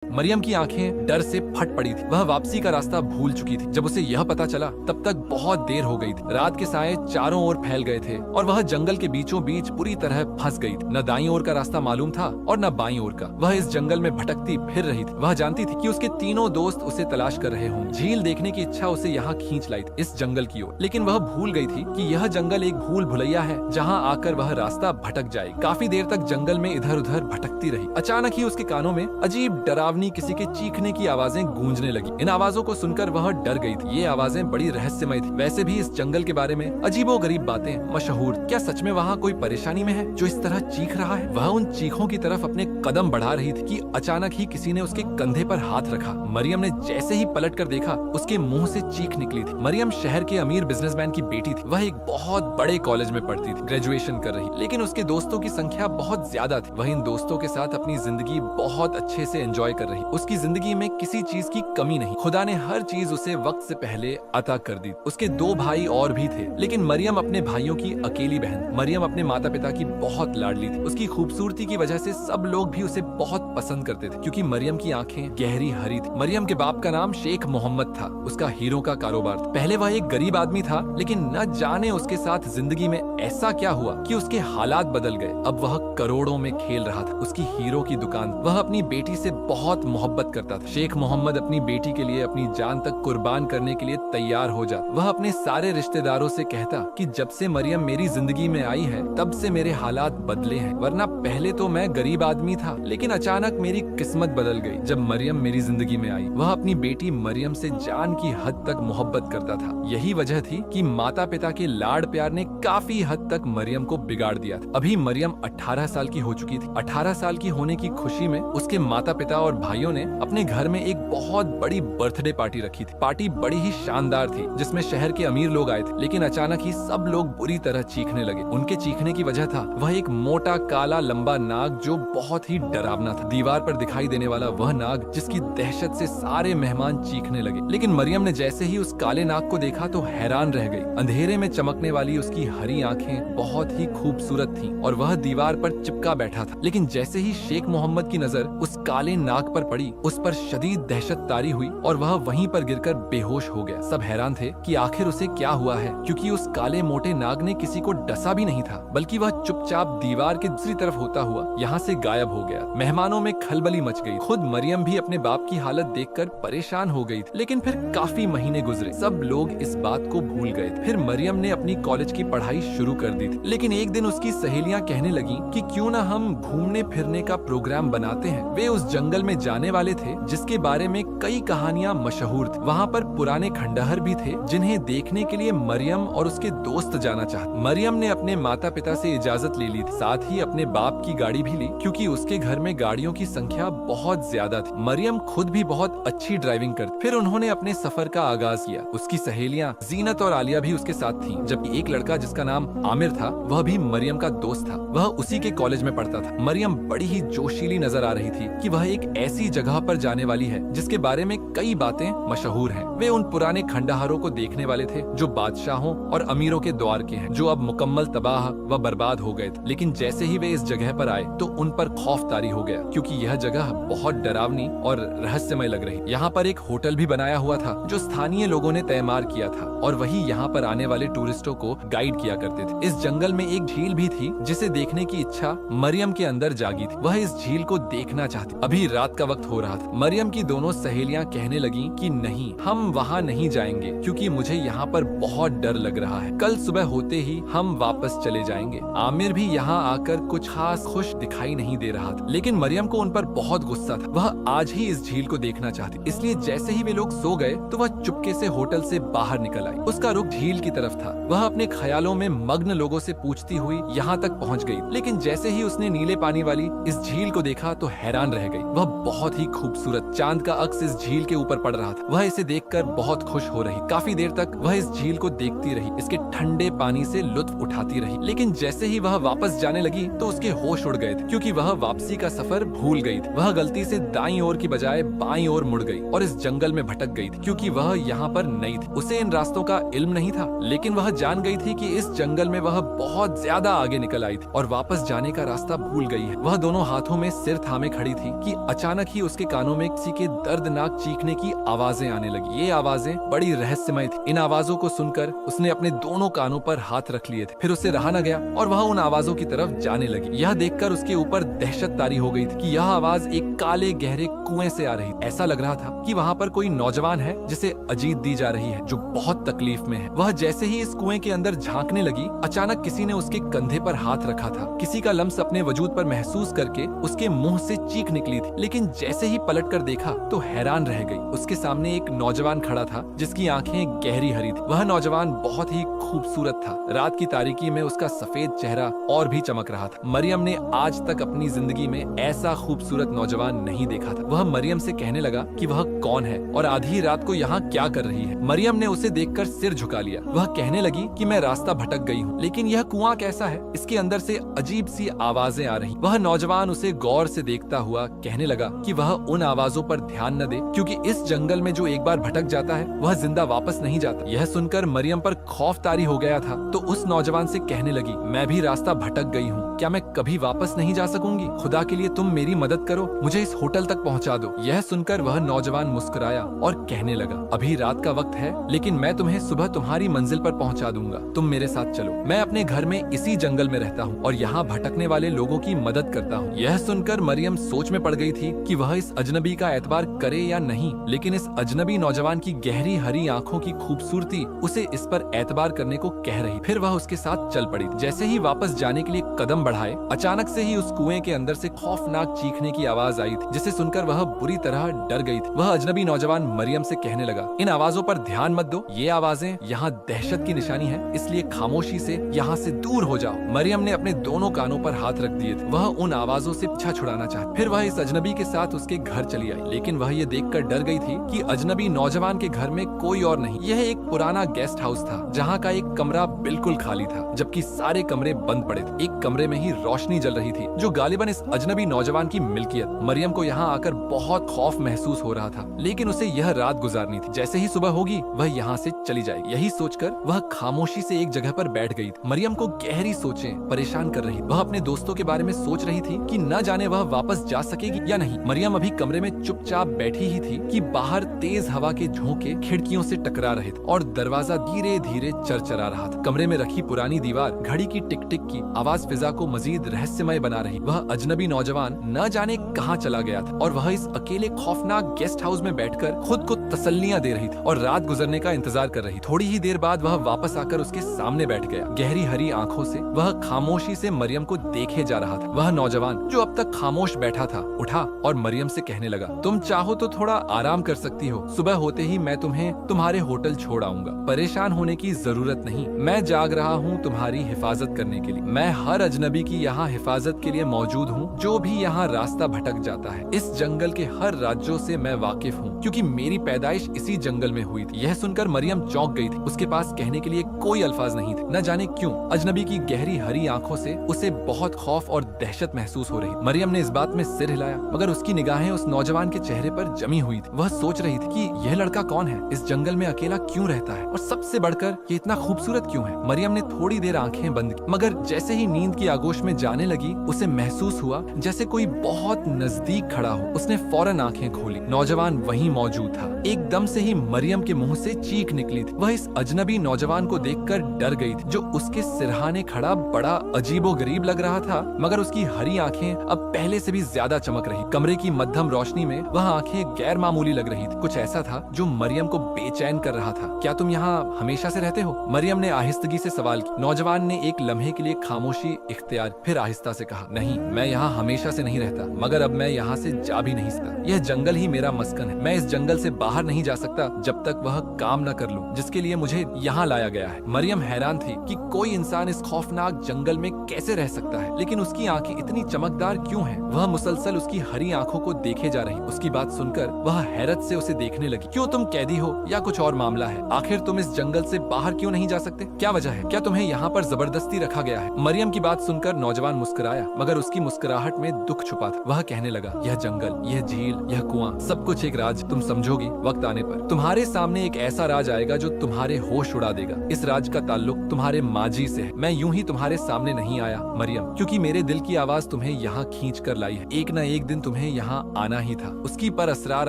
मरियम की आंखें डर से फट पड़ी थी। वह वापसी का रास्ता भूल चुकी थी। जब उसे यह पता चला तब तक बहुत देर हो गई थी। रात के साए चारों ओर फैल गए थे और वह जंगल के बीचों बीच पूरी तरह फंस गई थी। न दाईं ओर का रास्ता मालूम था और न बाईं ओर का। वह इस जंगल में भटकती फिर रही थी। वह जानती थी कि उसके तीनों दोस्त उसे तलाश कर रहे होंगे। झील देखने की इच्छा उसे यहाँ खींच लाई थी, इस जंगल की ओर। लेकिन वह भूल गई थी कि यह जंगल एक भूल भुलैया है जहाँ आकर वह रास्ता भटक जाएगी। काफी देर तक जंगल में इधर उधर भटकती रही। अचानक ही उसके कानों में अजीब डरावनी किसी के चीखने की आवाजें गूंजने लगी। इन आवाजों को सुनकर वह डर गई थी। ये आवाजें बड़ी रहस्यमय थी। वैसे भी इस जंगल के बारे में अजीबोगरीब बातें मशहूर। क्या सच में वहाँ कोई परेशानी में है जो इस तरह चीख रहा है? वह उन चीखों की तरफ अपने कदम बढ़ा रही थी कि अचानक ही किसी ने उसके कंधे पर हाथ रखा। मरियम ने जैसे ही पलट कर देखा, उसके मुंह से चीख निकली थी। मरियम शहर के अमीर बिजनेसमैन की बेटी थी। वह एक बहुत बड़े कॉलेज में पढ़ती थी, ग्रेजुएशन कर रही, लेकिन उसके दोस्तों की संख्या बहुत ज्यादा थी। वह इन दोस्तों के साथ अपनी जिंदगी बहुत अच्छे से एंजॉय कर रही। उसकी जिंदगी में किसी चीज की कमी नहीं। खुदा ने हर चीज उसे वक्त से पहले अता कर दी। उसके 2 भाई और भी थे, लेकिन मरियम अपने भाइयों की अकेली बहन। मरियम अपने माता पिता की बहुत लाडली थी। उसकी खूबसूरती की वजह से सब लोग भी उसे बहुत पसंद करते थे, क्योंकि मरियम की आंखें गहरी हरी थी। मरियम के बाप का नाम शेख मोहम्मद था। उसका हीरो का कारोबार था। पहले वह एक गरीब आदमी था, लेकिन न जाने उसके साथ जिंदगी में ऐसा क्या हुआ कि उसके हालात बदल गए। अब वह करोड़ों में खेल रहा था। उसकी हीरो की दुकान। वह अपनी बेटी से बहुत मोहब्बत करता था। शेख मोहम्मद अपनी बेटी के लिए अपनी जान तक कुर्बान करने के लिए तैयार हो जाता। वह अपने सारे रिश्तेदारों से कहता कि जब से मरियम मेरी जिंदगी में आई है तब से मेरे हालात बदले हैं, वरना पहले तो मैं गरीब आदमी था, लेकिन अचानक मेरी किस्मत बदल गई जब मरियम मेरी जिंदगी में आई। वह अपनी बेटी मरियम से जान की हद तक मोहब्बत करता था। यही वजह थी कि माता पिता के लाड़ प्यार ने काफी हद तक मरियम को बिगाड़ दिया था। अभी मरियम 18 साल की हो चुकी थी। 18 साल की होने की खुशी में उसके माता पिता और भाइयों ने अपने घर में एक बहुत बड़ी बर्थडे पार्टी रखी थी। पार्टी बड़ी ही शानदार थी, जिसमें शहर के अमीर लोग आए थे। लेकिन अचानक ही सब लोग बुरी तरह चीखने लगे। उनके चीखने की वजह था वह एक मोटा काला लंबा नाग जो बहुत ही डरावना था। दीवार पर दिखाई देने वाला वह नाग जिसकी दहशत से सारे मेहमान चीखने लगे। लेकिन मरियम ने जैसे ही उस काले नाग को देखा तो हैरान रह गई। अंधेरे में चमकने वाली उसकी हरी आंखें बहुत ही खूबसूरत थीं और वह दीवार पर चिपका बैठा था। लेकिन जैसे ही शेख मोहम्मद की नजर उस काले नाग पर पड़ी, उस पर शदीद दहशत तारी हुई और वह वहीं पर गिरकर बेहोश हो गया। सब हैरान थे कि आखिर उसे क्या हुआ है, क्योंकि उस काले मोटे नाग ने किसी को डसा भी नहीं था, बल्कि वह चुपचाप दीवार के दूसरी तरफ होता हुआ यहाँ से गायब हो गया। मेहमानों में खलबली मच गई। खुद मरियम भी अपने बाप की हालत देखकर परेशान हो गई थी। लेकिन फिर काफी महीने गुजरे, सब लोग इस बात को भूल गए। फिर मरियम ने अपनी कॉलेज की पढ़ाई शुरू कर दी थी। लेकिन एक दिन उसकी सहेलियां कहने लगी कि क्यों ना हम घूमने फिरने का प्रोग्राम बनाते हैं। वे उस जंगल में जाने वाले थे जिसके बारे में कई कहानियां मशहूर थी। वहाँ पर पुराने खंडहर भी थे जिन्हें देखने के लिए मरियम और उसके दोस्त जाना चाहते। मरियम ने अपने माता पिता से इजाजत ले ली थी, साथ ही अपने बाप की गाड़ी भी ली, क्योंकि उसके घर में गाड़ियों की संख्या बहुत ज्यादा थी। मरियम खुद भी बहुत अच्छी ड्राइविंग करती। फिर उन्होंने अपने सफर का आगाज किया। उसकी सहेलियां जीनत और आलिया भी उसके साथ थीं, जबकि एक लड़का जिसका नाम आमिर था वह भी मरियम का दोस्त था। वह उसी के कॉलेज में पढ़ता था। मरियम बड़ी ही जोशीली नजर आ रही थी कि वह एक ऐसी जगह पर जाने वाली है जिसके बारे में कई बातें मशहूर हैं। वे उन पुराने खंडहरों को देखने वाले थे जो बादशाहों और अमीरों के द्वार के हैं, जो अब मुकम्मल तबाह व बर्बाद हो गए थे। लेकिन जैसे ही वे इस जगह पर आए तो उन पर खौफ तारी हो गया, क्योंकि यह जगह बहुत डरावनी और रहस्यमय लग रही। यहाँ पर एक होटल भी बनाया हुआ था जो स्थानीय लोगों ने तैमार किया था और वही यहाँ पर आने वाले टूरिस्टों को गाइड किया करते थे। इस जंगल में एक झील भी थी जिसे देखने की इच्छा मरियम के अंदर जागी थी। वह इस झील को देखना चाहती। अभी रात का वक्त हो रहा था। मरियम की दोनों सहेलियां कहने लगी कि नहीं, हम वहाँ नहीं जाएंगे, क्योंकि मुझे यहाँ पर बहुत डर लग रहा है। कल सुबह होते ही हम वापस चले जाएंगे। आमिर भी यहाँ आकर कुछ खास खुश दिखाई नहीं दे रहा था, लेकिन मरियम को उन पर बहुत गुस्सा था। वह आज ही इस झील को देखना चाहती, इसलिए जैसे ही वे लोग सो गए तो वह चुपके से होटल से बाहर निकल आई। उसका रुख झील की तरफ था। वह अपने ख्यालों में मग्न लोगों से पूछती हुई यहाँ तक पहुँच गई। लेकिन जैसे ही उसने नीले पानी वाली इस झील को देखा तो हैरान रह गई। वह बहुत ही खूबसूरत चांद का अक्स इस झील के ऊपर पड़ रहा था। वह इसे देखकर बहुत खुश हो रही। काफी देर तक वह इस झील को देखती रही, इसके ठंडे पानी से लुत्फ उठाती रही। लेकिन जैसे ही वह वापस जाने लगी तो उसके होश उड़ गए थे, क्योंकि वह वापसी का सफर भूल गई थी। वह गलती से दाईं ओर की बजाय बाईं ओर मुड़ गई और इस जंगल में भटक गई थी, क्योंकि वह यहाँ पर नई थी। उसे इन रास्तों का इल्म नहीं था, लेकिन वह जान गई थी कि इस जंगल में वह बहुत ज्यादा आगे निकल आई थी और वापस जाने का रास्ता भूल गई है। वह दोनों हाथों में सिर थामे खड़ी थी कि अचानक अचानक ही उसके कानों में किसी के दर्दनाक चीखने की आवाजें आने लगी। ये आवाजें बड़ी रहस्यमय थी। इन आवाजों को सुनकर उसने अपने दोनों कानों पर हाथ रख लिए थे। फिर उसे रहा न गया और वह उन आवाजों की तरफ जाने लगी। यह देखकर उसके ऊपर दहशत तारी हो गई थी कि यह आवाज एक काले गहरे कुएं से आ रही। ऐसा लग रहा था कि वहाँ पर कोई नौजवान है जिसे अजीत दी जा रही है, जो बहुत तकलीफ में है। वह जैसे ही इस कुएं के अंदर झांकने लगी, अचानक किसी ने उसके कंधे पर हाथ रखा था। किसी का लम्स अपने वजूद पर महसूस करके उसके मुंह से चीख निकली थी, लेकिन जैसे ही पलट कर देखा तो हैरान रह गई। उसके सामने एक नौजवान खड़ा था जिसकी आंखें गहरी हरी थी। वह नौजवान बहुत ही खूबसूरत था। रात की तारीकी में उसका सफेद चेहरा और भी चमक रहा था। मरियम ने आज तक अपनी जिंदगी में ऐसा खूबसूरत नौजवान नहीं देखा था। वह मरियम से कहने लगा कि वह कौन है और आधी रात को यहाँ क्या कर रही है। मरियम ने उसे देखकर सिर झुका लिया। वह कहने लगी कि मैं रास्ता भटक गई हूँ, लेकिन यह कुआं कैसा है? इसके अंदर से अजीब सी आवाजें आ रही। वह नौजवान उसे गौर से देखता हुआ कहने लगा कि वह उन आवाजों पर ध्यान न दे, क्योंकि इस जंगल में जो एक बार भटक जाता है वह जिंदा वापस नहीं जाता। यह सुनकर मरियम पर खौफ तारी हो गया था, तो उस नौजवान से कहने लगी, मैं भी रास्ता भटक गई हूँ, क्या मैं कभी वापस नहीं जा सकूंगी? खुदा के लिए तुम मेरी मदद करो, मुझे इस होटल तक पहुँचा दो। यह सुनकर वह नौजवान मुस्कुराया और कहने लगा, अभी रात का वक्त है, लेकिन मैं तुम्हें सुबह तुम्हारी मंजिल पर पहुँचा दूंगा। तुम मेरे साथ चलो। मैं अपने घर में इसी जंगल में रहता हूँ और यहाँ भटकने वाले लोगों की मदद करता हूँ। यह सुनकर मरियम सोच में पड़ गई थी कि वह इस अजनबी का एतबार करे या नहीं, लेकिन इस अजनबी नौजवान की गहरी हरी आंखों की खूबसूरती उसे इस पर एतबार करने को कह रही। फिर वह उसके साथ चल पड़ी। जैसे ही वापस जाने के लिए कदम बढ़ाए, अचानक से ही उस कुएं के अंदर से खौफनाक चीखने की आवाज आई थी, जिसे सुनकर वह बुरी तरह डर गई थी। वह अजनबी नौजवान मरियम से कहने लगा, इन आवाजों पर ध्यान मत दो, ये आवाजें यहाँ दहशत की निशानी है, इसलिए खामोशी से यहाँ से दूर हो जाओ। मरियम ने अपने दोनों कानों पर हाथ रख दिए थे। वह उन आवाजों से पीछा छुड़ाना चाहती। फिर वह इस अजनबी के साथ उसके घर चली आई, लेकिन वह ये देखकर डर गई थी कि अजनबी नौजवान के घर में कोई और नहीं। यह एक पुराना गेस्ट हाउस था, जहाँ का एक कमरा बिल्कुल खाली था, जबकि सारे कमरे बंद पड़े थे। एक कमरे में ही रोशनी जल रही थी, जो गालिबन इस अजनबी नौजवान की मिल्कियत। मरियम को यहाँ आकर बहुत खौफ महसूस हो रहा था, लेकिन उसे यह रात गुजारनी थी। जैसे ही सुबह होगी वह यहाँ से चली जाएगी। यही सोचकर वह खामोशी से एक जगह पर बैठ गई थी। मरियम को गहरी सोचें परेशान कर रही। वह अपने दोस्तों के बारे में सोच रही थी कि न जाने वह वापस जा सकेगी या नहीं। मरियम अभी कमरे में चुपचाप बैठी ही थी कि बाहर तेज हवा के झोंके खिड़कियों से टकरा रहे थे और दरवाजा धीरे धीरे चरचरा रहा था। कमरे में रखी पुरानी दीवार, घड़ी की टिक टिक की आवाज फिजा को मजीद रहस्यमय बना रही। वह अजनबी नौजवान न जाने कहाँ चला गया था और वह इस अकेले खौफनाक गेस्ट हाउस में बैठकर खुद को तसल्लियां दे रही थी और रात गुजरने का इंतजार कर रही। थोड़ी ही देर बाद वह वापस आकर उसके सामने बैठ गया। गहरी हरी आंखों से वह खामोशी से मरियम को देखे जा रहा था। वह नौजवान जो अब तक खामोश बैठा था उठा और मरियम से कहने लगा, तुम चाहो तो थोड़ा आराम कर सकती हो, सुबह होते ही मैं तुम्हें तुम्हारे होटल छोड़ आऊंगा। परेशान होने की जरूरत नहीं, मैं जाग रहा हूँ तुम्हारी हिफाजत करने के लिए। मैं हर अजनबी की यहाँ हिफाजत के लिए मौजूद हूँ जो भी यहाँ रास्ता भटक जाता है। इस जंगल के हर राज्यों से मैं वाकिफ हूँ, क्योंकि मेरी पैदाइश इसी जंगल में हुई थी। यह सुनकर मरियम चौंक गई थी। उसके पास कहने के लिए कोई अल्फाज नहीं थे। न जाने क्यों अजनबी की गहरी हरी आंखों से उसे बहुत खौफ और दहशत महसूस हो रही। मरियम ने इस बात में सिर हिलाया, मगर उसकी निगाहें उस नौजवान के चेहरे पर जमी हुई थी। वह सोच रही थी कि यह लड़का कौन है, इस जंगल में अकेला क्यों रहता है और सबसे बढ़कर ये इतना खूबसूरत क्यों है। मरियम ने थोड़ी देर आंखें बंद की, मगर जैसे ही नींद की आगोश में जाने लगी उसे महसूस हुआ जैसे कोई बहुत नजदीक खड़ा हो। उसने फौरन आंखें खोली। नौजवान वहीं मौजूद था। एकदम से ही मरियम के मुंह से चीख निकली थी। वह इस अजनबी नौजवान को देखकर डर गई थी, जो उसके सिरहाने खड़ा बड़ा अजीबोगरीब लग रहा था, मगर उसकी हरी आंखें अब पहले से भी ज्यादा चमक रही। कमरे की मध्यम रोशनी में वह आंखें गैर मामूली लग रही थी। कुछ ऐसा था जो मरियम को बेचैन कर रहा था। क्या तुम यहाँ हमेशा से रहते हो? मरियम ने आहिस्तगी से सवाल किया। नौजवान ने एक लम्हे के लिए खामोशी इख्तियार, फिर आहिस्ता से कहा, नहीं, मैं यहाँ हमेशा से नहीं रहता, मगर अब मैं यहाँ से जा भी नहीं सकता। यह जंगल ही मेरा मस्कन है। मैं इस जंगल से बाहर नहीं जा सकता जब तक वह काम न कर लूं जिसके लिए मुझे यहाँ लाया गया है। मरियम हैरान थी कि कोई इंसान इस खौफनाक जंगल में कैसे रह सकता है, लेकिन उसकी आंखें इतनी चमकदार क्यों हैं? वह मुसलसल उसकी हरी आंखों को देखे जा रही। उसकी बात सुनकर वह हैरत से उसे देखने लगी। क्यों, तुम कैदी हो या कुछ और मामला है? आखिर तुम इस जंगल से बाहर क्यों नहीं जा सकते? क्या वजह है? क्या तुम्हें यहाँ पर जबरदस्ती रखा गया है? मरियम की बात सुनकर नौजवान मुस्कुराया, मगर उसकी मुस्कुराहट में दुख छुपा था। वह कहने लगा, यह जंगल, यह झील, यह कुआं, सब कुछ एक राज। तुम समझोगी वक्त आने पर। तुम्हारे सामने एक ऐसा राज आएगा जो तुम्हारे होश उड़ा देगा। इस राज का ताल्लुक तुम्हारे माजी से है। मैं यूं ही तुम्हारे सामने नहीं आया मरियम, क्योंकि मेरे दिल की आवाज तुम्हें यहाँ खींच कर लाई है। एक न एक दिन तुम्हें तुम्हें यहाँ आना ही था। उसकी पर असरार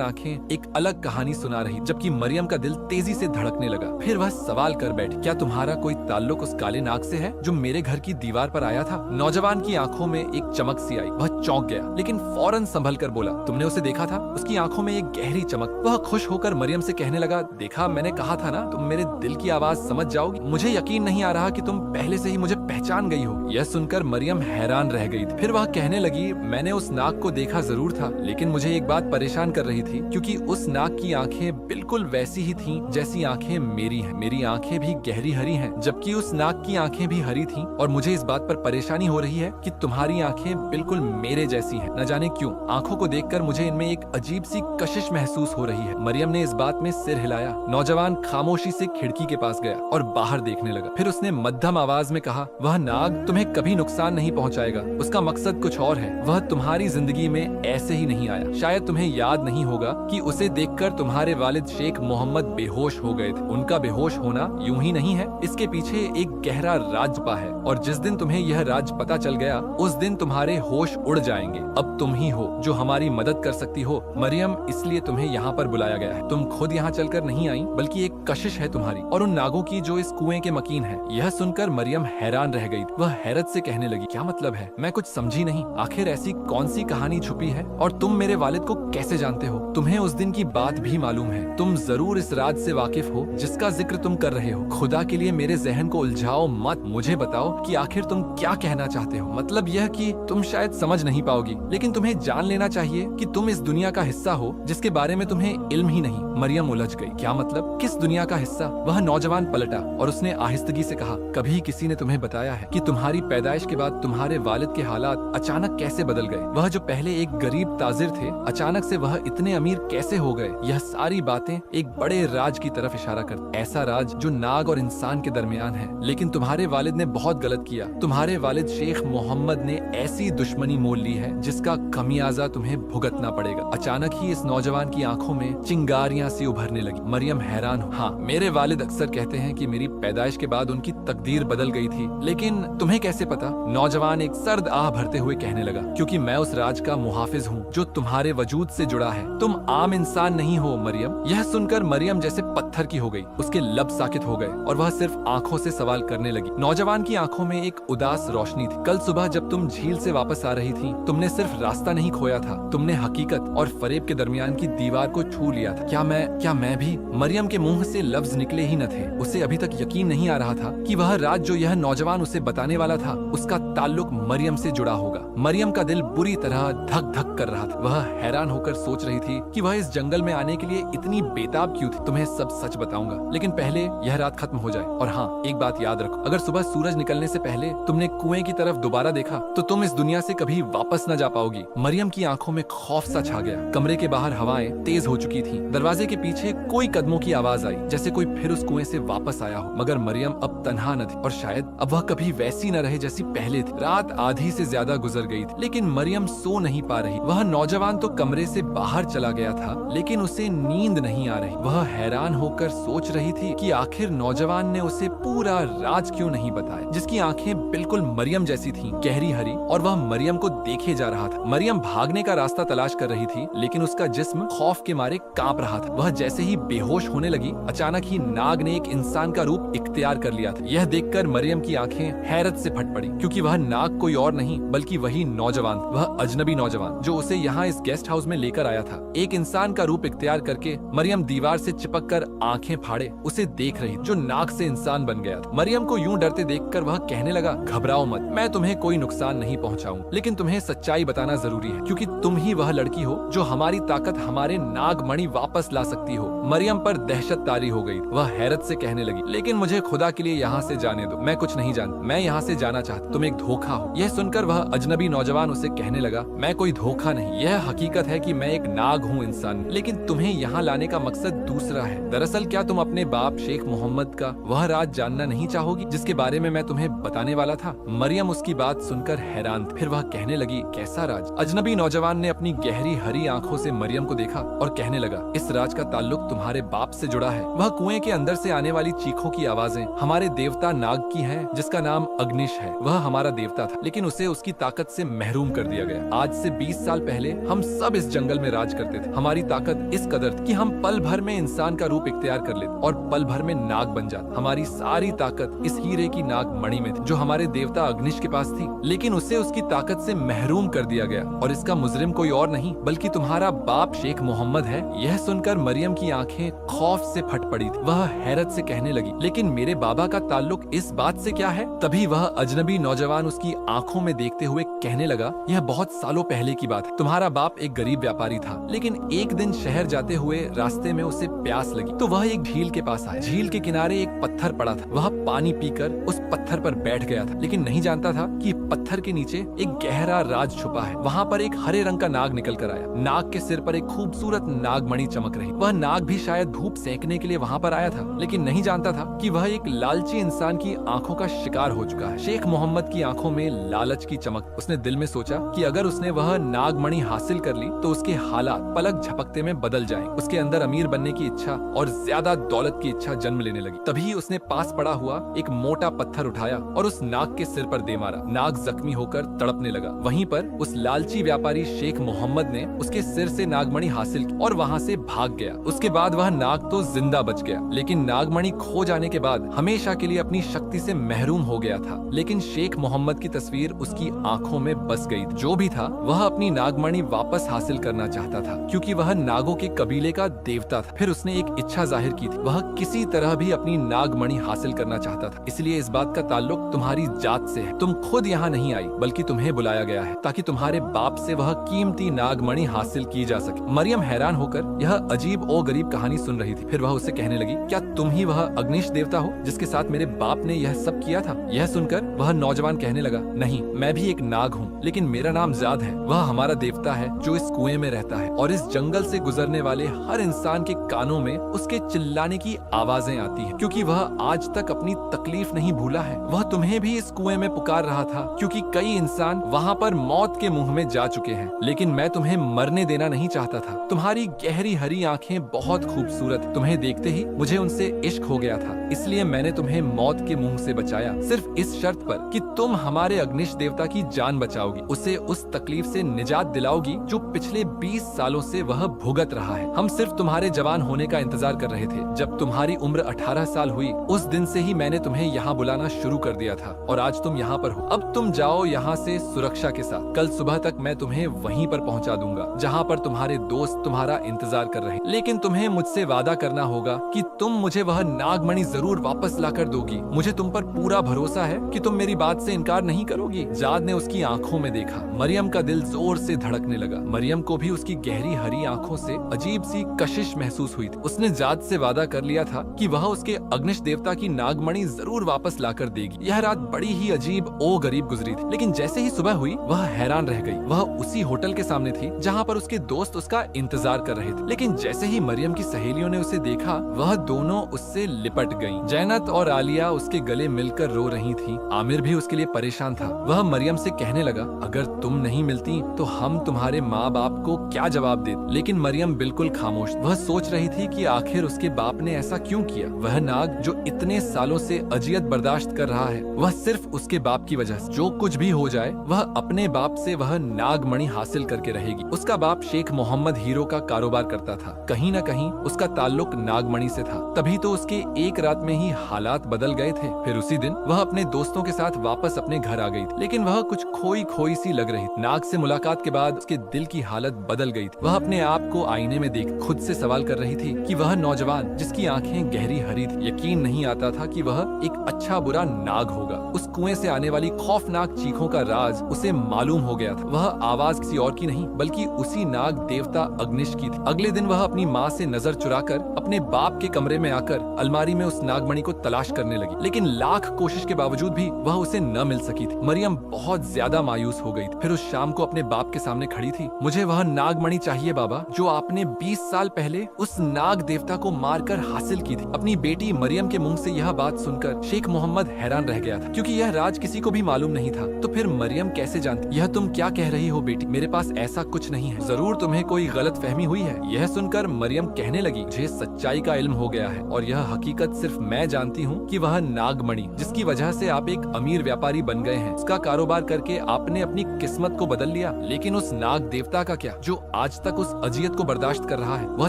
आंखें एक अलग कहानी सुना रही, जबकि मरियम का दिल तेजी से धड़कने लगा। फिर वह सवाल कर बैठी, क्या तुम्हारा कोई ताल्लुक उस काले नाग से है जो मेरे घर की दीवार पर आया था? नौजवान की आंखों में एक चमक सी आई। वह चौंक गया, लेकिन फौरन संभल कर बोला, तुमने उसे देखा था? उसकी आंखों में एक गहरी चमक। वह खुश होकर मरियम से कहने लगा, देखा, मैंने कहा था ना, तुम मेरे दिल की आवाज समझ जाओगी। मुझे यकीन नहीं आ रहा कि तुम पहले से ही मुझे पहचान गई हो। यह सुनकर मरियम हैरान रह गई थी। फिर वह कहने लगी, मैंने उस नाग को देखा जरूर था, लेकिन मुझे एक बात परेशान कर रही थी, क्योंकि उस नाग की आंखें बिल्कुल वैसी ही थीं जैसी आंखें मेरी हैं। मेरी आंखें भी गहरी हरी हैं, जबकि उस नाग की आंखें भी हरी थीं, और मुझे इस बात पर परेशानी हो रही है कि तुम्हारी आंखें बिल्कुल मेरे जैसी हैं। न जाने क्यों आंखों को देखकर मुझे इनमें एक अजीब सी कशिश महसूस हो रही है। मरियम ने इस बात में सिर हिलाया। नौजवान खामोशी से खिड़की के पास गया और बाहर देखने लगा। फिर उसने मध्यम आवाज में कहा, वह नाग तुम्हें कभी नुकसान नहीं पहुंचाएगा। उसका मकसद कुछ और है। वह तुम्हारी जिंदगी में ऐसे ही नहीं आया। शायद तुम्हें याद नहीं होगा कि उसे देखकर तुम्हारे वालिद शेख मोहम्मद बेहोश हो गए थे। उनका बेहोश होना यूं ही नहीं है, इसके पीछे एक गहरा राज छुपा है, और जिस दिन तुम्हें यह राज पता चल गया, उस दिन तुम्हारे होश उड़ जाएंगे। अब तुम ही हो जो हमारी मदद कर सकती हो मरियम, इसलिए तुम्हें यहाँ पर बुलाया गया है। तुम खुद यहाँ चलकर नहीं आई, बल्कि एक कशिश है तुम्हारी और उन नागों की जो इस कुएं के मकीन है। यह सुनकर मरियम हैरान रह गई। वह हैरत से कहने लगी, क्या मतलब है? मैं कुछ समझी नहीं। आखिर ऐसी कौन सी कहानी छुपी है, और तुम मेरे वालिद को कैसे जानते हो? तुम्हें उस दिन की बात भी मालूम है। तुम जरूर इस राज से वाकिफ हो जिसका जिक्र तुम कर रहे हो। खुदा के लिए मेरे जहन को उलझाओ मत। मुझे बताओ कि आखिर तुम क्या कहना चाहते हो। मतलब यह कि तुम शायद समझ नहीं पाओगी, लेकिन तुम्हें जान लेना चाहिए कि तुम इस दुनिया का हिस्सा हो जिसके बारे में तुम्हें इल्म ही नहीं। मरियम उलझ गई। क्या मतलब? किस दुनिया का हिस्सा? वह नौजवान पलटा और उसने आहिस्तगी से कहा, कभी किसी ने तुम्हें बताया है कि तुम्हारी पैदाइश के बाद तुम्हारे वालिद के हालात अचानक कैसे बदल गए? वह जो पहले एक गरीब ताजिर थे, अचानक से वह इतने अमीर कैसे हो गए? यह सारी बातें एक बड़े राज की तरफ इशारा करती। ऐसा राज जो नाग और इंसान के दरमियान है। लेकिन तुम्हारे वालिद ने बहुत गलत किया। तुम्हारे वालिद शेख मोहम्मद ने ऐसी दुश्मनी मोल ली है जिसका खमियाजा तुम्हें भुगतना पड़ेगा। अचानक ही इस नौजवान की आंखों में चिंगारियां सी उभरने लगी। मरियम हैरान हो। हाँ, मेरे वालिद अक्सर कहते हैं कि मेरी पैदाइश के बाद उनकी तकदीर बदल गई थी, लेकिन तुम्हें कैसे पता? नौजवान एक सर्द आह भरते हुए कहने लगा, क्योंकि मैं उस राज का मुहाफिज हूँ जो तुम्हारे वजूद से जुड़ा है। तुम आम इंसान नहीं हो मरियम। यह सुनकर मरियम जैसे पत्थर की हो गई। उसके लब साकित हो गए और वह सिर्फ आंखों से सवाल करने लगी। नौजवान की आंखों में एक उदास रोशनी थी। कल सुबह जब तुम झील से वापस आ रही थी, तुमने सिर्फ रास्ता नहीं खोया था, तुमने हकीकत और फरेब के दरमियान की दीवार को छू लिया था। क्या मैं भी? मरियम के मुंह से लफ्ज निकले ही न थे। उसे अभी तक यकीन नहीं आ रहा था कि वह राज जो यह नौजवान उसे बताने वाला था, उसका ताल्लुक मरियम से जुड़ा होगा। मरियम का दिल बुरी तरह धक धक कर रहा था। वह हैरान होकर सोच रही थी कि वह इस जंगल में आने के लिए इतनी बेताब क्यों थी। तुम्हें सब सच बताऊंगा, लेकिन पहले यह रात खत्म हो जाए। और हाँ, एक बात याद रखो, अगर सुबह सूरज निकलने से पहले तुमने कुएं की तरफ दोबारा देखा तो तुम इस दुनिया से कभी वापस न जा पाओगी। मरियम की आंखों में खौफ सा छा गया। कमरे के बाहर हवाएं तेज हो चुकी थीं। दरवाजे के पीछे कोई कदमों की आवाज आई, जैसे कोई फिर उस कुएं से वापस आया हो। मगर मरियम अब तन्हा न थी, और शायद अब वह कभी वैसी न रहे जैसी पहले थी। रात आधी से ज्यादा गुजर गई थी, लेकिन मरियम सो नहीं पा रही। वह नौजवान तो कमरे से बाहर चला गया था, लेकिन उसे नींद नहीं आ रही। वह हैरान होकर सोच रही थी कि आखिर नौजवान ने उसे पूरा राज क्यों नहीं बताया, जिसकी आंखें बिल्कुल मरियम जैसी थीं, गहरी हरी, और वह मरियम को देखे जा रहा था। मरियम भागने का रास्ता तलाश कर रही थी, लेकिन उसका जिस्म खौफ के मारे कांप रहा था। वह जैसे ही बेहोश होने लगी, अचानक ही नाग ने एक इंसान का रूप इख्तियार कर लिया था। यह देखकर मरियम की आंखें हैरत से फट पड़ी, क्योंकि वह नाग कोई और नहीं बल्कि वही नौजवान, वह अजनबी नौजवान जो उसे यहाँ इस गेस्ट हाउस में लेकर आया था। एक इंसान का रूप इख्तियार करके मरियम दीवार से चिपक कर आंखें फाड़े उसे देख रही, जो नाग से इंसान बन गया था। मरियम को यूं डरते देखकर वह कहने लगा, घबराओ मत, मैं तुम्हें कोई नुकसान नहीं पहुंचाऊं, लेकिन तुम्हें सच्चाई बताना जरूरी है, क्योंकि तुम ही वह लड़की हो जो हमारी ताकत, हमारे नागमणि वापस ला सकती हो। मरियम पर दहशत तारी हो गई। वह हैरत से कहने लगी, लेकिन मुझे खुदा के लिए यहाँ से जाने दो। मैं कुछ नहीं जानती, मैं यहाँ से जाना चाहती। तुम एक धोखा हो। यह सुनकर वह अजनबी नौजवान उसे कहने लगा, मैं कोई धोखा नहीं, यह हकीकत है कि मैं एक नाग हूँ इंसान, लेकिन तुम्हें यहाँ लाने का मकसद दूसरा है। दरअसल क्या तुम अपने बाप शेख मोहम्मद का वह राज जानना नहीं चाहोगी जिसके बारे में मैं तुम्हें बताने वाला था? मरियम उसकी बात सुनकर हैरान थी। फिर वह कहने लगी, कैसा राज? अजनबी नौजवान ने अपनी गहरी हरी आंखों से मरियम को देखा और कहने लगा, इस राज का ताल्लुक तुम्हारे बाप से जुड़ा है। वह कुएं के अंदर से आने वाली चीखों की आवाजें हमारे देवता नाग की है जिसका नाम अग्निश है। वह हमारा देवता था, लेकिन उसे उसकी ताकत से महरूम कर दिया गया। आज से 20 साल पहले हम सब इस जंगल में राज करते थे। हमारी ताकत इस कदर थी कि हम पल भर में इंसान का रूप इख्तियार कर लेते और पल भर में नाग बन जाते। हमारी सारी ताकत इस हीरे की नाग मणि में थी जो हमारे देवता अग्निश के पास थी, लेकिन उसे उसकी ताकत से महरूम कर दिया गया। और इसका मुजरिम कोई और नहीं बल्कि तुम्हारा बाप शेख मोहम्मद है। यह सुनकर मरियम की आंखें खौफ से फट पड़ी थी। वह हैरत से कहने लगी, लेकिन मेरे बाबा का ताल्लुक इस बात से क्या है? तभी वह अजनबी नौजवान उसकी आंखों में देखते हुए कहने लगा, यह बहुत सालों पहले की बात है। तुम्हारा बाप एक गरीब व्यापारी था, लेकिन एक दिन शहर जाते हुए रास्ते में उसे प्यास लगी तो वह एक झील के पास आया। झील के किनारे एक पत्थर पड़ा था। वह पानी पीकर उस पत्थर पर बैठ गया था, लेकिन नहीं जानता था कि पत्थर के नीचे एक गहरा राज छुपा है। वहाँ पर एक हरे रंग का नाग निकल कर आया। नाग के सिर पर एक खूबसूरत नागमणि चमक रही। वह नाग भी शायद धूप सेंकने के लिए वहाँ पर आया था, लेकिन नहीं जानता था कि वह एक लालची इंसान की आंखों का शिकार हो चुका है। शेख मोहम्मद की आंखों में लालच की चमक। उसने दिल में सोचा कि अगर उसने वह नागमणि हासिल कर ली तो उसके हालात पलक झपकते में बदल जाएं। उसके अंदर अमीर बनने की इच्छा और ज्यादा दौलत की इच्छा जन्म लेने लगी। तभी उसने पास पड़ा हुआ एक मोटा पत्थर उठाया और उस नाग के सिर पर दे मारा। नाग जख्मी होकर तड़पने लगा। वहीं पर उस लालची व्यापारी शेख मोहम्मद ने उसके सिर से नागमणि हासिल की और वहाँ से भाग गया। उसके बाद वह नाग तो जिंदा बच गया, लेकिन नागमणि खो जाने के बाद हमेशा के लिए अपनी शक्ति से महरूम हो गया था। लेकिन शेख मोहम्मद की तस्वीर उसकी आंखों में बस गई। जो भी था वह अपनी नागमणि वापस हासिल करना चाहता था, क्योंकि वह नागों के कबीले का देवता था। फिर उसने एक इच्छा जाहिर की थी, वह किसी तरह भी अपनी नागमणि हासिल करना चाहता था। इसलिए इस बात का ताल्लुक तुम्हारी जात से है। तुम खुद यहाँ नहीं आई, बल्कि तुम्हें बुलाया गया है ताकि तुम्हारे बाप से वह कीमती नागमणि हासिल की जा सके। मरियम हैरान होकर यह अजीब और गरीब कहानी सुन रही थी। फिर वह उससे कहने लगी, क्या तुम ही वह अग्निश देवता हो जिसके साथ मेरे बाप ने यह सब किया था? यह सुनकर वह नौजवान कहने लगा, नहीं, मैं भी एक नाग हूँ, लेकिन मेरा नाम जाद है। वह हमारा देवता है जो इस कुएं में रहता है और इस जंगल से गुजरने वाले हर इंसान के कानों में उसके चिल्लाने की आवाजें आती है, क्योंकि वह आज तक अपनी तकलीफ नहीं भूला है। वह तुम्हें भी इस कुएं में पुकार रहा था, क्योंकि कई इंसान वहाँ पर मौत के मुंह में जा चुके हैं, लेकिन मैं तुम्हें मरने देना नहीं चाहता था। तुम्हारी गहरी हरी आंखें बहुत खूबसूरत, तुम्हें देखते ही मुझे उनसे इश्क हो गया था, इसलिए मैंने तुम्हें मौत के मुंह से बचाया, सिर्फ इस शर्त पर कि तुम हमारे अग्निश देवता की जान बचाओगी, उसे उस तकलीफ से निजात दिलाओगी जो पिछले 20 सालों से वह भुगत रहा है। हम सिर्फ तुम्हारे जवान होने का इंतजार कर रहे थे। जब तुम्हारी उम्र 18 साल हुई, उस दिन से ही मैंने तुम्हें यहाँ बुलाना शुरू कर दिया था और आज तुम यहाँ पर हो। अब तुम जाओ यहाँ से सुरक्षा के साथ। कल सुबह तक मैं तुम्हें वहीं पर पहुँचा दूंगा जहाँ पर तुम्हारे दोस्त तुम्हारा इंतजार कर रहे हैं, लेकिन तुम्हें मुझसे वादा करना होगा कि तुम मुझे वह नागमणि जरूर वापस ला कर दोगी। मुझे तुम पर पूरा भरोसा है कि तुम मेरी बात से इनकार नहीं करोगी। जाद ने उसकी आंखों में देखा। मरियम का दिल जोर से धड़कने लगा। मरियम को भी उसकी गहरी हरी आंखों से अजीब सी कशिश महसूस हुई थी। उसने जाद से वादा कर लिया था कि वह उसके अग्निश देवता की नागमणि जरूर वापस लाकर देगी। यह रात बड़ी ही अजीब और गरीब गुजरी थी, लेकिन जैसे ही सुबह हुई वह हैरान रह गई। वह उसी होटल के सामने थी जहाँ पर उसके दोस्त उसका इंतजार कर रहे थे, लेकिन जैसे ही मरियम की सहेलियों ने उसे देखा वह दोनों उससे लिपट गईं। जैनत और आलिया उसके गले मिलकर रो रही थीं। आमिर भी उसके लिए परेशान था। वह मरियम से कहने लगा, अगर तुम नहीं मिलती तो हम तुम्हारे माँ बाप को क्या जवाब देते? लेकिन मरियम बिल्कुल खामोश। वह सोच रही थी कि आखिर उसके बाप ने ऐसा क्यों किया। वह नाग जो इतने सालों से अजियत बर्दाश्त कर रहा है, वह सिर्फ उसके बाप की वजह से। जो कुछ भी हो जाए वह अपने बाप से वह नागमणि हासिल करके रहेगी। उसका बाप शेख मोहम्मद हीरो का कारोबार करता था। कहीं न कहीं उसका ताल्लुक नागमणि से था, तभी तो उसके एक रात में ही हालात बदल गए थे। फिर उसी दिन वह अपने दोस्तों के साथ वापस अपने घर आ गई थी, लेकिन वह कुछ खोई खोई सी लग रही थी। नाग से मुलाकात के बाद उसके दिल की हालत बदल गई थी। वह अपने आप को आईने में देख खुद से सवाल कर रही थी कि वह नौजवान जिसकी आंखें गहरी हरी थी, यकीन नहीं आता था कि वह एक अच्छा बुरा नाग होगा। उस कुएं से आने वाली खौफनाक चीखों का राज उसे मालूम हो गया था। वह आवाज किसी और की नहीं बल्कि उसी नाग देवता अग्निश की थी। अगले दिन वह अपनी माँ से नजर चुराकर अपने बाप के कमरे में आकर अलमारी में उस नागमणि को तलाश करने लगी, लेकिन लाख कोशिश के बावजूद भी वह उसे न मिल सकी थी। मरियम बहुत ज्यादा मायूस हो गई थी। फिर उस शाम को अपने बाप के सामने खड़ी थी। मुझे वह नागमणि चाहिए बाबा, जो आपने 20 साल पहले उस नाग देवता को मारकर हासिल की थी। अपनी बेटी मरियम के मुंह से यह बात सुनकर शेख मोहम्मद हैरान रह गया था, क्योंकि यह राज किसी को भी मालूम नहीं था। तो फिर मरियम कैसे जानती? यह तुम क्या कह रही हो बेटी? मेरे पास ऐसा कुछ नहीं है। जरूर तुम्हें कोई गलत फहमी हुई है। यह सुनकर मरियम कहने लगी, मुझे सच्चाई का इल्म हो गया है और यह हकीकत सिर्फ मैं जानती हूँ कि वह नागमणि जिसकी वजह से आप एक अमीर व्यापारी बन गए हैं, उसका कारोबार करके आपने अपनी किस्मत को बदल लिया। लेकिन उस नाग देवता का क्या, जो आज तक उस अजियत को बर्दाश्त कर रहा है? वह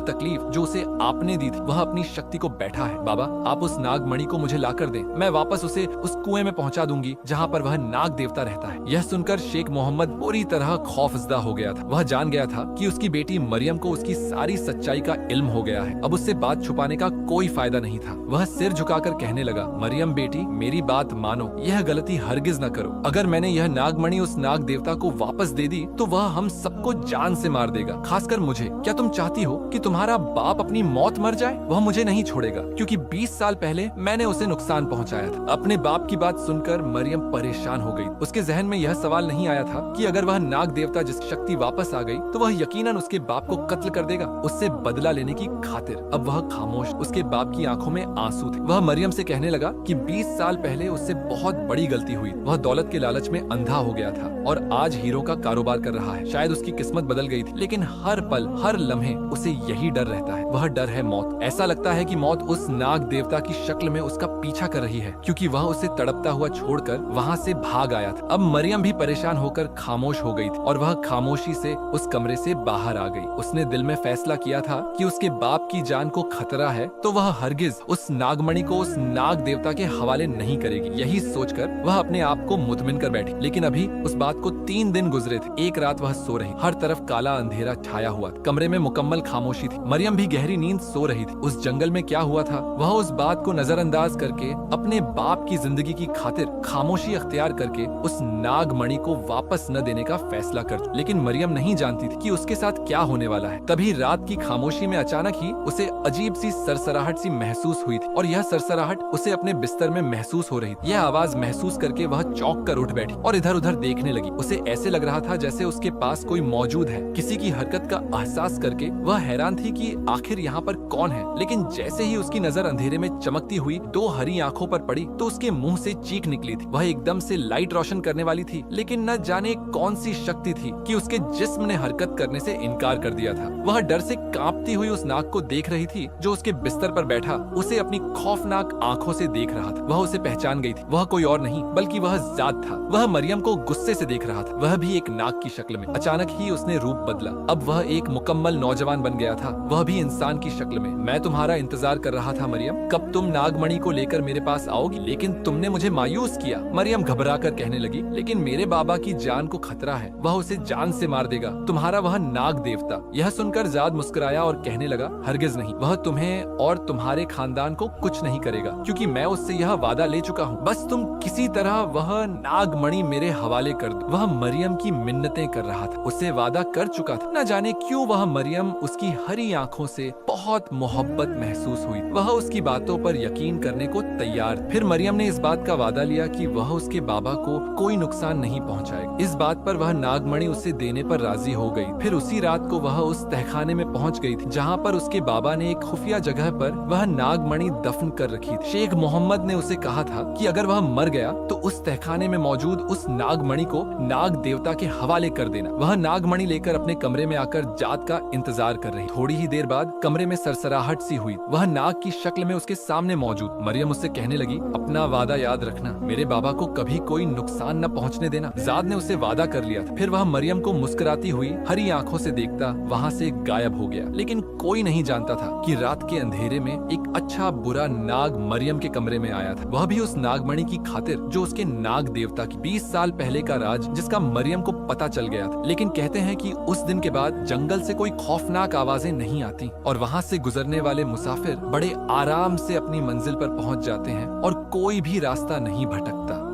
तकलीफ जो उसे आपने दी थी, वह अपनी शक्ति को बैठा है। बाबा, आप उस नागमणि को मुझे लाकर दें, मैं वापस उसे उस कुएं में पहुंचा दूंगी जहां पर वह नाग देवता रहता है। यह सुनकर शेख मोहम्मद पूरी तरह खौफजदा हो गया था। वह जान गया था कि उसकी बेटी मरियम को उसकी सारी सच्चाई का इल्म हो गया है। अब उससे बात छुपाने का कोई फायदा नहीं था। वह सिर झुकाकर कहने लगा, मरियम बेटी, मेरी बात मानो, यह गलती हरगिज न करो। अगर मैंने यह नागमणि उस नाग देवता को वापस दे दी तो वह हम सबको जान से मार देगा, खासकर मुझे। क्या तुम चाहती हो कि तुम्हारा बाप अपनी मौत मर जाए? वह मुझे नहीं छोड़ेगा, क्योंकि 20 साल पहले मैंने उसे नुकसान पहुंचाया था। अपने बाप की बात सुनकर मरियम परेशान हो गई। उसके जहन में यह सवाल नहीं आया था कि अगर वह नाग देवता जिसकी शक्ति वापस आ गई तो वह यकीनन उसके बाप को कत्ल कर देगा, उससे बदला लेने की खातिर। अब वह खामोश, उसके बाप की आंखों में आंसू थे। वह मरियम से कहने लगा कि 20 साल पहले उससे बहुत बड़ी गलती हुई। वह दौलत के लालच में अंधा हो गया था और आज हीरो का कारोबार कर रहा है। शायद उसकी किस्मत बदल गई थी, लेकिन हर पल, हर लम्हे उसे यही डर रहता है। वह डर है मौत। ऐसा लगता है कि मौत उस नाग देवता की शक्ल में उसका पीछा कर रही है, क्योंकि वह उसे तड़पता हुआ छोड़कर वहाँ से भाग आया था। अब मरियम भी परेशान होकर खामोश हो गई थी और वह खामोशी से उस कमरे से बाहर आ गई। उसने दिल में फैसला किया था कि उसके बाप की जान को खतरा है तो वह हरगिज उस नागमणि को उस नाग देवता के हवाले नहीं करेगी। यही सोचकर वह अपने आप को मुतमिन कर बैठी। लेकिन अभी उस बात को 3 दिन गुजरे थे। एक रात वह सो रही, हर तरफ काला अंधेरा छाया हुआ, कमरे में मुकम्मल खामोशी थी। मरियम भी गहरी नींद सो रही थी। उस जंगल में क्या हुआ था, वह उस बात को नजरअंदाज करके अपने बाप की जिंदगी की खातिर खामोशी अख्तियार करके उस नागमणि को वापस न देने का फैसला कर। लेकिन मरियम नहीं जानती थी कि उसके साथ क्या होने वाला है। तभी रात की खामोशी में अचानक ही उसे अजीब सी सरसराहट सी महसूस हुई थी और यह सरसराहट उसे अपने बिस्तर में महसूस हो रही थी। यह आवाज महसूस करके वह चौंक कर उठ बैठी और इधर उधर देखने लगी। उसे ऐसे लग रहा था जैसे उसके पास कोई मौजूद है। किसी की हरकत का एहसास करके वह हैरान थी कि आखिर यहाँ पर कौन है। लेकिन जैसे ही उसकी नजर अंधेरे में चमकती हुई 2 हरी आंखों पर पड़ी तो उसके मुंह से चीख निकली थी। वह एकदम से लाइट रोशन करने वाली थी, लेकिन न जाने कौन सी शक्ति थी कि उसके जिस्म ने हरकत करने से इनकार कर दिया था। वह डर से कांपती हुई उस नाग को देख रही थी जो उसके बिस्तर पर बैठा उसे अपनी खौफनाक आंखों से देख रहा था। वह उसे पहचान गई थी। वह कोई और नहीं बल्कि वह जात था। वह मरियम को गुस्से से देख रहा था, वह भी एक नाग की शक्ल में। अचानक ही उसने रूप बदला। अब वह एक मुकम्मल नौजवान बन गया था, वह भी इंसान की शक्ल में। मैं तुम्हारा इंतजार कर रहा था मरियम, कब तुम नागमणि को लेकर मेरे पास आओगी, लेकिन तुमने मुझे मायूस किया। मरियम घबरा कर कहने लगी, लेकिन मेरे बाबा की जान को खतरा है, वह उसे जान से मार देगा, तुम्हारा वह नाग देवता। यह सुनकर जाद मुस्कुराया और कहने लगा, हरगिज नहीं, वह तुम्हें और तुम्हारे खानदान को कुछ नहीं करेगा, क्योंकि मैं उससे यह वादा ले चुका हूँ। बस तुम किसी तरह वह नागमणि मेरे हवाले कर दो। वह मरियम की मिन्नतें कर रहा था, उससे वादा कर चुका था। न जाने क्यों वह मरियम उसकी हरी आंखों से बहुत मोहब्बत महसूस हुई। वह उसकी बातों पर यकीन करने को तैयार। फिर मरियम ने इस बात का वादा लिया कि वह उसके बाबा को कोई नुकसान नहीं पहुंचाएगा। इस बात पर वह नागमणि उसे देने पर राजी हो गई। फिर उसी रात को वह उस तहखाने में पहुंच गई थी जहां पर उसके बाबा ने एक खुफिया जगह पर वह नागमणि दफन कर रखी थी। शेख मोहम्मद ने उसे कहा था कि अगर वह मर गया तो उस तहखाने में मौजूद उस नागमणि को नाग देवता के हवाले कर देना। वह नागमणि लेकर अपने कमरे में आकर जात का इंतजार कर रही। थोड़ी ही देर बाद कमरे में सरसराहट सी हुई। वह नाग की शक्ल में उसके सामने मौजूद। मरियम उससे कहने लगी, अपना वादा याद रखना, मेरे बाबा को कभी कोई नुकसान न पहुंचने देना। जाद ने उससे वादा कर लिया था। फिर वह मरियम को मुस्कुराती हुई हरी आंखों से देखता वहाँ से गायब हो गया। लेकिन कोई नहीं जानता था कि रात के अंधेरे में एक अच्छा बुरा नाग मरियम के कमरे में आया था, वह भी उस नागमणि की खातिर जो उसके नाग देवता की 20 साल पहले का राज जिसका मरियम को पता चल गया था। लेकिन कहते हैं कि उस दिन के बाद जंगल से कोई खौफनाक आवाजें नहीं आती और वहाँ से गुजरने वाले मुसाफिर बड़े आराम से अपनी मंजिल पर पहुँच जाते हैं और कोई भी रास्ता नहीं भटकता।